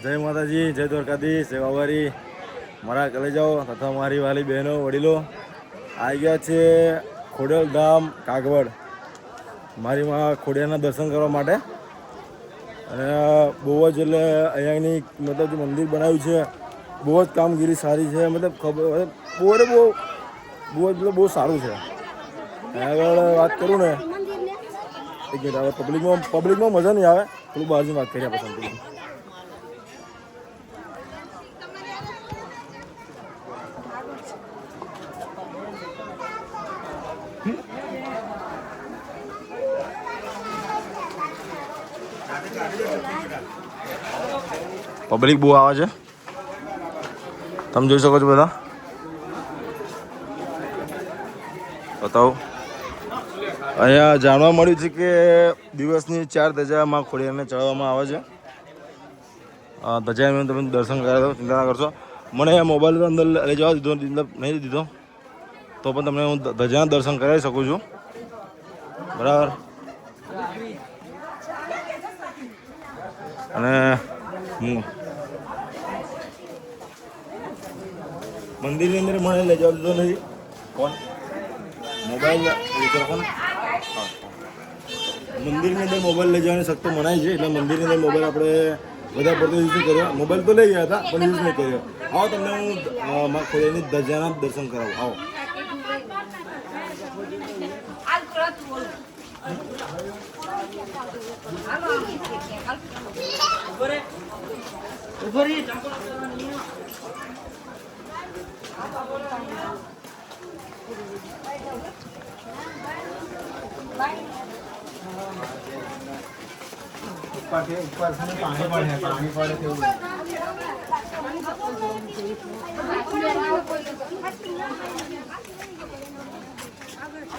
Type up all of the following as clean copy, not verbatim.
જય માતાજી, જય દ્વારકાધીશ, જય બાવારી, મારા કલેજાઓ તથા મારી વાલી બહેનો વડીલો આવી ગયા છે ખોડિયાર ધામ કાગવડ મારી માં ખોડિયારના દર્શન કરવા માટે. અને બહુ જ એટલે અહીંયાની મતલબ જે મંદિર બનાવ્યું છે બહુ જ કામગીરી સારી છે. મતલબ બહુ સારું છે. આગળ વાત કરું ને એક મિનિટ, હવે પબ્લિકમાં મજા નહીં આવે, થોડું બહારની વાત કરીએ આપણે શાંતિથી. પબ્લિક બહુ આવે છે, તમે જોઈ શકો છો. બધા બતાવો. અહીંયા જાણવા મળ્યું છે કે દિવસની 4 ધજામાં ખોડિયારને ચડાવવામાં આવે છે. ધજા તમે દર્શન કર્યા તો ચિંતા ના કરશો. મને મોબાઈલ અંદર લઈ જવા દીધો, મતલબ નહીં દીધો તો પણ તમને હું ધજાના દર્શન કરાવી શકું છું. બરાબર. અને મંદિરની અંદર મને લઈ જવા દીધો નથી. કોણ મોબાઈલ મંદિરની અંદર મોબાઈલ લઈ જવાની સખ્ત મનાય છે, એટલે મંદિરની અંદર મોબાઈલ આપણે બધા પડતો યુઝ નહીં કર્યો. મોબાઈલ તો લઈ ગયા હતા પણ યુઝ નહીં કર્યો. આવો તમને હું મારા ખોડિયારની ધજાના દર્શન કરાવું. આવો.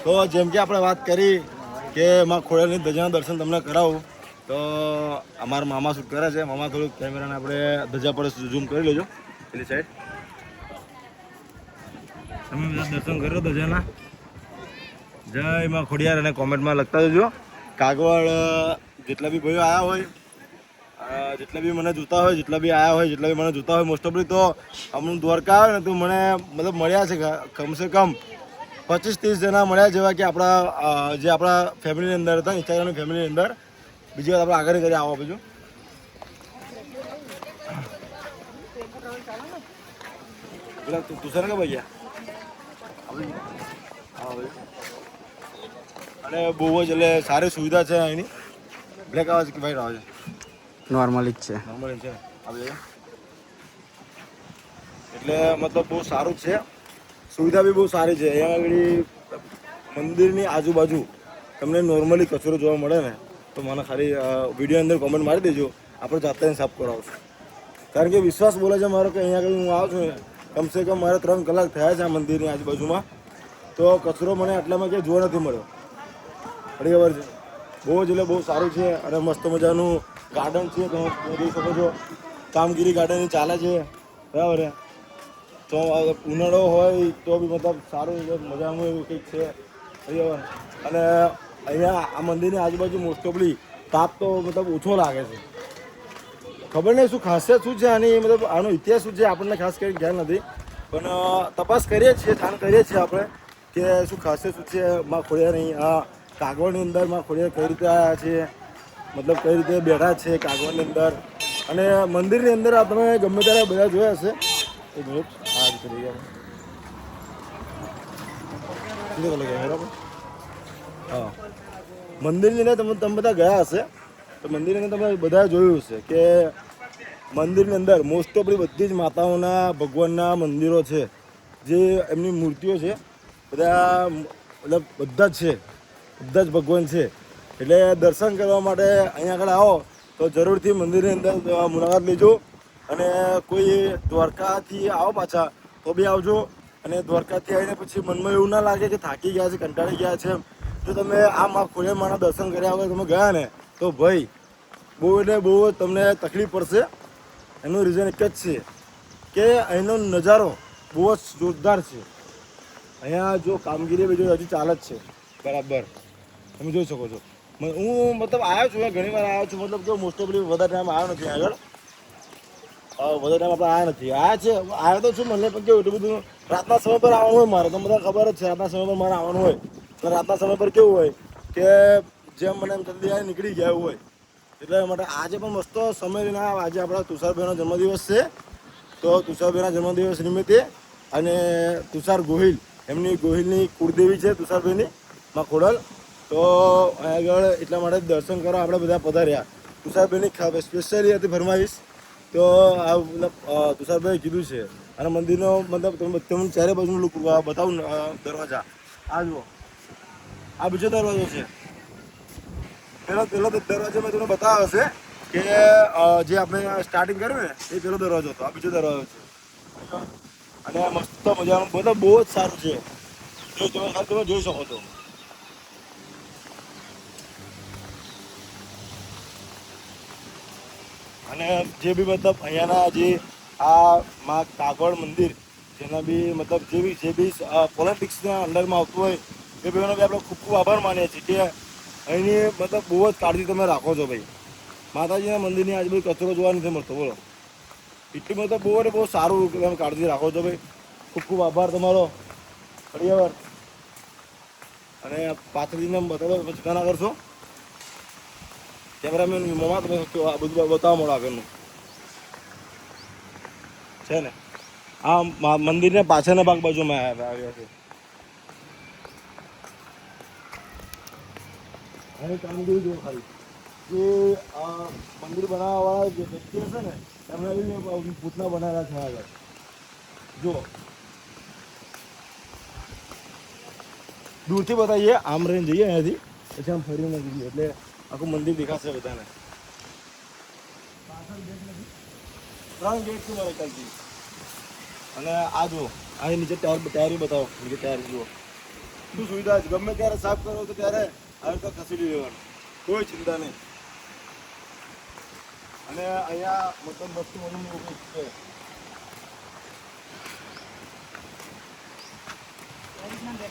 તો જેમ કે આપણે વાત કરી કે માં ખોડિયારની ધજાના દર્શન તમને કરાવું, તો અમારા મામા શૂટ કરે છે. મામા થોડુંક કેમેરાને આપણે ધજા પર ઝૂમ કરી લેજો પેલી સાઈડ. તમે બધા દર્શન કરો ધજાના. જય માં ખોડિયાર અને કોમેન્ટમાં લખતા જજો. કાગવડ જેટલા બી ભાઈઓ આવ્યા હોય, જેટલા બી મને જોતા હોય, જેટલા બી આવ્યા હોય, જેટલા બી મને જોતા હોય, મોસ્ટ ઓફલી તો અમનું દ્વારકા આવે ને તો મને મતલબ મળ્યા છે કમસે કમ 25-30 જણા મળ્યા, જેવા કે આપણા ફેમિલીની અંદર હતા, ઇન્સ્ટાગ્રામની ફેમિલીની અંદર. બીજી વાત આપણે આગળ કરી આવો બીજું. પેલા તુષાર કે ભાઈ અને બહુ જ એટલે સારી સુવિધા છે અહીંની. બ્લેક આવે છે કે વ્હાઈટ આવે છે? નોર્મલી જ છે. નોર્મલી છે એટલે મતલબ બહુ સારું છે. સુવિધા બી બહુ સારી છે. અહીંયા આગળ મંદિરની આજુબાજુ તમને નોર્મલી કચરો જોવા મળે ને તો મને ખાલી વિડીયો અંદર કોમેન્ટ મારી દેજો, આપણે જાતે સાફ કરાવશું. કારણ કે વિશ્વાસ બોલે છે મારો કે અહીંયા આગળ હું આવું છું ને કમસે કમ મારે 3 કલાક થયા છે આ મંદિરની આજુબાજુમાં, તો કચરો મને આટલામાં ક્યાંય જોવા નથી મળ્યો. બધી ખબર છે. બહુ જ એટલે બહુ સારું છે. અને મસ્ત મજાનું ગાર્ડન છે, તમે જોઈ શકો છો. કામગીરી ગાર્ડનની ચાલે છે. બરાબર છે. તો ઉનાળો હોય તો બી મતલબ સારું મજાનું એવું કંઈક છે. બરાબર. અને અહીંયા આ મંદિરની આજુબાજુ મોસ્ટ ઓફલી તાપ તો મતલબ ઓછો લાગે છે. ખબર નહીં શું ખાસિયત શું છે આની, મતલબ આનો ઇતિહાસ શું છે આપણને ખાસ કરીને ખ્યાલ નથી, પણ તપાસ કરીએ છીએ, જાણ કરીએ છીએ આપણે કે શું ખાસિયત શું છે માં ખોડિયારની. આ કાગવડની અંદર માં ખોડિયાર કઈ રીતે આવ્યા છે, મતલબ કઈ રીતે બેઠા છે કાગવડની અંદર. અને મંદિરની અંદર આ તમે ગમે ત્યારે બધા જોયા હશે. એક મિનિટ, આ રીતે લઈ ગયા બરાબર. હા, મંદિરની અંદર તમે બધા ગયા હશે તો મંદિરની અંદર તમે બધા જોયું હશે કે મંદિરની અંદર મોસ્ટ ઓફલી બધી જ માતાઓના ભગવાનના મંદિરો છે, જે એમની મૂર્તિઓ છે બધા, મતલબ બધા જ છે, બધા જ ભગવાન છે. એટલે દર્શન કરવા માટે અહીંયા આગળ આવો તો જરૂરથી મંદિરની અંદર મુલાકાત લેજો. અને કોઈ દ્વારકાથી આવો પાછા તો બી આવજો. અને દ્વારકાથી આવીને પછી મનમાં એવું ના લાગે કે થાકી ગયા છે, કંટાળી ગયા છે, જો તમે આ માં ખોડિયારના દર્શન કર્યા વગર તમે ગયા ને તો ભાઈ બહુ એટલે બહુ તમને તકલીફ પડશે. એનું રીઝન એક જ છે કે અહીંનો નજારો બહુ જ જોરદાર છે. અહીંયા જો કામગીરી બીજું હજુ ચાલે જ છે બરાબર, તમે જોઈ શકો છો. હું મતલબ આવ્યો છું, ઘણી વાર આવ્યો છું, મતલબ કે મોસ્ટ ઓફલી વધારે ટાઈમ આવ્યો નથી આગળ. વધારે ટાઈમ આપણે આવ્યા નથી. આવ્યા છે, આવ્યા તો છું મને પણ કેવું એટલું બધું રાતના સમય પર આવવાનું હોય મારે તો બધા ખબર જ છે. રાતના સમય પર મારે આવવાનું હોય તો રાતના સમય પર કેવું હોય કે જેમ મને એમ જલ્દી આવી નીકળી ગયા એવું હોય. એટલે માટે આજે પણ મસ્ત સમય લઈને આજે આપણા તુષારભાઈનો જન્મદિવસ છે. તો તુષારભાઈના જન્મદિવસ નિમિત્તે અને તુષાર ગોહિલ એમની ગોહિલની કુળદેવી છે તુષારભાઈની માં ખોડલ. તો અહીં આગળ એટલા માટે દર્શન કરવા આપણે બધા પધાર્યા. તુષારભાઈની સ્પેશિયલી હતી ફરમાવીશ તો આ મતલબ તુષારભાઈએ કીધું છે. અને મંદિરનો મતલબ તમને ચારે બાજુનું લુક બતાવું દરવાજા. આ જુઓ, આ બીજો દરવાજો છે. પેલો દરવાજો મેં તમને બતાવ્યો હશે કે જે આપણે સ્ટાર્ટિંગ કર્યું ને એ પેલો દરવાજો હતો. આ બીજો દરવાજો છે અને મસ્ત મજાનું બધા બહુ જ સારું છે. જો તમે જોઈ શકો છો. અને જે બી મતલબ અહીંયાના જે આ માં કાગળ મંદિર જેના બી મતલબ જે બી પોલિટિક્સના અંડરમાં આવતું હોય એ બધાનો બી આપણે ખૂબ ખૂબ આભાર માનીએ છીએ કે અહીંની મતલબ બહુ જ કાળજી તમે રાખો છો ભાઈ. માતાજીના મંદિરની આજુબાજુ કચરો જોવા નથી મળતો. બોલો એટલી મતલબ બહુ ને બહુ સારું તમે કાળજી રાખો છો ભાઈ. ખૂબ ખૂબ આભાર તમારો. ફરી અને પાછળથીને બતાવો ચિંતા ના કરશો. કેમેરામેન મોમાં તમે આ બધું બતાવવા મળો આગળનું છે ને. આ મંદિરને પાછળના ભાગ બાજુમાં આવ્યા છે. અને કામગીરી જુઓ ખાલી જે મંદિર બનાવવાવાળા જે વ્યક્તિ હશે ને એમણે પૂતના બનાવેલા છે આગળ જુઓ. દૂરથી બતાવીએ આમ રહીને જઈએ અહીંયાથી પછી આમ ફરીને જઈએ એટલે આખું મંદિર દેખાશે બધાને. ત્રણ ગેટ છે મારે ચાલતી. અને આ જુઓ આ નીચે ટાયર બતાવો. નીચે ટાયર જુઓ શું સુવિધા છે. ગમે ત્યારે સાફ કરો તો ત્યારે આવી રીતે ખસેડી લેવાનું, કોઈ ચિંતા નહીં. અને અહીંયા મતલબ વસ્તુ બધું છે.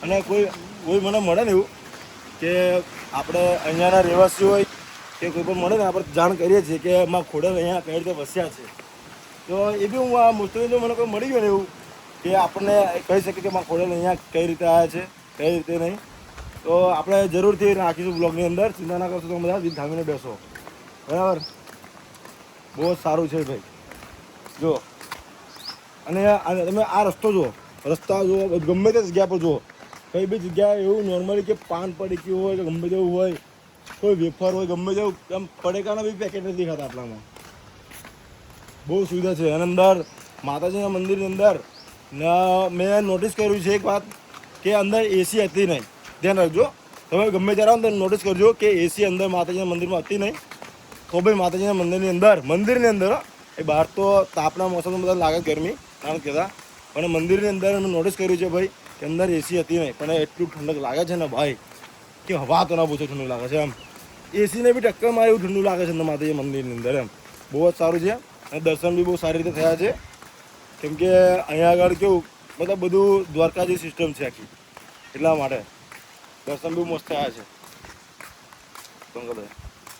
અને કોઈ મને મળે ને એવું કે આપણે અહીંયાના રહેવાસી હોય કે કોઈ પણ મળે ને આપણે જાણ કરીએ છીએ કે એમાં ખોડલ અહીંયા કઈ રીતે વસ્યા છે. તો એ બી હું આ મુસ્તફી જો મને કોઈ મળી ગયું ને એવું કે આપણને કહી શકે કે ખોડલ અહીંયા કઈ રીતે આવ્યા છે કઈ રીતે નહીં તો આપણે જરૂરથી નાખીશું બ્લોગની અંદર. ચિંતા ના કરશો તો બધા દિલ થામીને બેસો. બરાબર, બહુ જ સારું છે ભાઈ. જો અને તમે આ રસ્તો જુઓ, રસ્તા જુઓ ગમે તે જગ્યા પર જુઓ કઈ બી જગ્યાએ એવું નોર્મલી કે પાન પડી ગયું હોય કે ગમે તેવું હોય કોઈ વેફર હોય ગમે તેવું એમ પડેકાના બી પેકેટ નથી દેખાતા આપણામાં. બહુ સુવિધા છે. અને અંદર માતાજીના મંદિરની અંદર મેં નોટિસ કર્યું છે એક વાત કે અંદર એસી હતી નહીં. ધ્યાન રાખજો તમે ગમે ત્યારે આવો તો નોટિસ કરજો કે એસી અંદર માતાજીના મંદિરમાં હતી નહીં. તો ભાઈ માતાજીના મંદિરની અંદર એ બહાર તો તાપના મોસમમાં બધા લાગે ગરમી કારણ કહેતા પણ મંદિરની અંદર મેં નોટિસ કર્યું છે ભાઈ કે અંદર એસી હતી નહીં પણ એટલું ઠંડક લાગે છે ને ભાઈ કે હવા તો ના પૂછો ઠંડુ લાગે છે. એમ એસીને બી ટક્કર મારે એવું ઠંડુ લાગે છે અંદર માતાજી મંદિરની અંદર. એમ બહુ જ સારું છે. અને દર્શન બી બહુ સારી રીતે થયા છે કેમ કે અહીંયા આગળ કેવું મતલબ બધું દ્વારકા જેવી સિસ્ટમ છે આખી એટલા માટે દર્શન બી મસ્ત થયા છે.